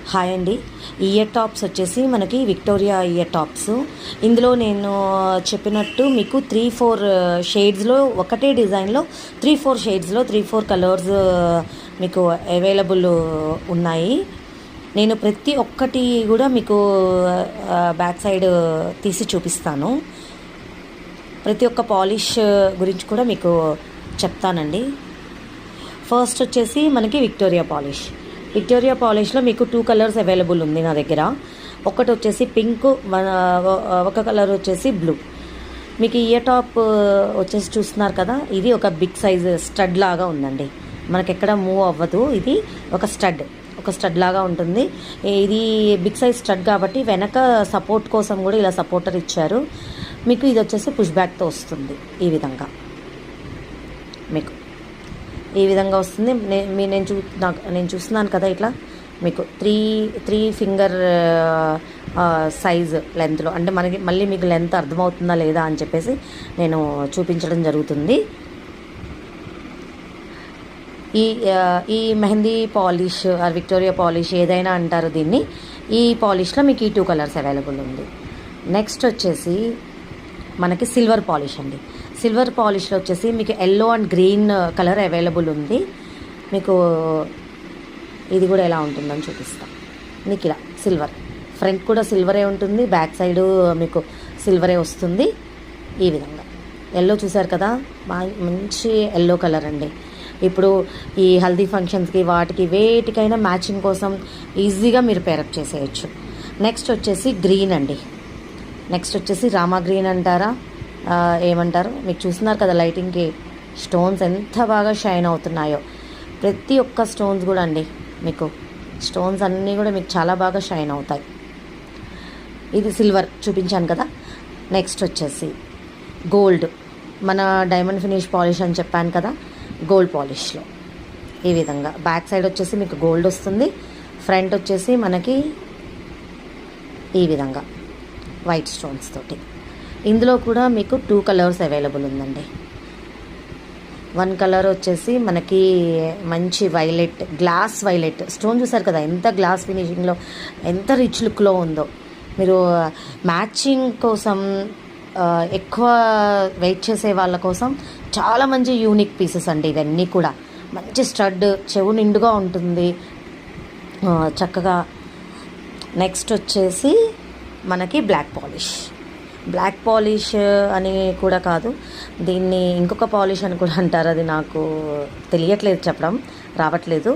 Hi అండి. Ear tops వచ్చేసి మనకి విక్టోరియా ఇయర్ టాప్స్. ఇందులో నేను చెప్పినట్టు మీకు 3-4 షేడ్స్లో ఒకటే డిజైన్లో 3-4 షేడ్స్లో 3-4 కలర్స్ మీకు అవైలబుల్ ఉన్నాయి. నేను ప్రతి ఒక్కటి కూడా మీకు బ్యాక్ సైడ్ తీసి చూపిస్తాను. ప్రతి ఒక్క పాలిష్ గురించి కూడా మీకు చెప్తానండి. ఫస్ట్ వచ్చేసి మనకి విక్టోరియా పాలిష్లో మీకు 2 కలర్స్ అవైలబుల్ ఉంది నా దగ్గర. ఒకటి వచ్చేసి పింక్, ఒక కలర్ వచ్చేసి బ్లూ. మీకు ఇయర్ టాప్ వచ్చేసి చూస్తున్నారు కదా, ఇది ఒక బిగ్ సైజ్ స్టడ్ లాగా ఉందండి. మనకి ఎక్కడ మూవ్ అవ్వదు. ఇది ఒక స్టడ్ లాగా ఉంటుంది. ఇది బిగ్ సైజ్ స్టడ్ కాబట్టి వెనక సపోర్ట్ కోసం కూడా ఇలా సపోర్టర్ ఇచ్చారు. మీకు ఇది వచ్చేసి పుష్ బ్యాక్తో వస్తుంది. ఈ విధంగా వస్తుంది. నేను చూస్తున్నాను కదా, ఇట్లా మీకు త్రీ ఫింగర్ సైజ్ లెంత్లో, అంటే మళ్ళీ మీకు లెంత్ అర్థమవుతుందా లేదా అని చెప్పేసి నేను చూపించడం జరుగుతుంది. ఈ mehndi polish or Victoria polish ఏదైనా అంటారు దీన్ని. ఈ పాలిష్లో మీకు ఈ 2 కలర్స్ అవైలబుల్ ఉంది. నెక్స్ట్ వచ్చేసి మనకి సిల్వర్ పాలిష్ అండి. సిల్వర్ పాలిష్లో వచ్చేసి మీకు yellow and green colour available ఉంది. మీకు ఇది కూడా ఎలా ఉంటుందని చూపిస్తాం. మీకు ఇలా సిల్వర్, ఫ్రంట్ కూడా సిల్వరే ఉంటుంది, బ్యాక్ సైడ్ మీకు సిల్వరే వస్తుంది. ఈ విధంగా ఎల్లో చూసారు కదా, మంచి ఎల్లో కలర్ అండి. ఇప్పుడు ఈ హల్దీ ఫంక్షన్స్కి వేటికైనా మ్యాచింగ్ కోసం ఈజీగా మీరు పేరప్ చేసేయచ్చు. నెక్స్ట్ వచ్చేసి గ్రీన్ అండి. నెక్స్ట్ వచ్చేసి రామా గ్రీన్ అంటారా, ఏమంటారు, మీకు చూస్తున్నారు కదా లైటింగ్కి స్టోన్స్ ఎంత బాగా షైన్ అవుతున్నాయో. ప్రతి ఒక్క స్టోన్స్ కూడా అండి, మీకు స్టోన్స్ అన్నీ కూడా మీకు చాలా బాగా షైన్ అవుతాయి. ఇది సిల్వర్ చూపించాను కదా. నెక్స్ట్ వచ్చేసి గోల్డ్, మన డైమండ్ ఫినిష్ పాలిష్ అని చెప్పాను కదా, గోల్డ్ పాలిష్లో ఈ విధంగా బ్యాక్ సైడ్ వచ్చేసి మీకు గోల్డ్ వస్తుంది. ఫ్రంట్ వచ్చేసి మనకి ఈ విధంగా వైట్ స్టోన్స్ తోటి. ఇందులో కూడా మీకు 2 కలర్స్ అవైలబుల్ ఉందండి. 1 కలర్ వచ్చేసి మనకి మంచి వైలెట్, గ్లాస్ వైలెట్ స్టోన్ చూసారు కదా, ఎంత గ్లాస్ ఫినిషింగ్లో ఎంత రిచ్ లుక్లో ఉందో. మీరు మ్యాచింగ్ కోసం ఎక్కువ వెయిట్ చేసే వాళ్ళ కోసం చాలా మంచి యూనిక్ పీసెస్ అండి ఇవన్నీ కూడా. మంచి స్టడ్, చెవు నిండుగా ఉంటుంది చక్కగా. నెక్స్ట్ వచ్చేసి మనకి బ్లాక్ పాలిష్ అని కూడా కాదు, దీన్ని ఇంకొక పాలిష్ అని కూడా అంటారు. అది నాకు తెలియట్లేదు, చెప్పడం రావట్లేదు.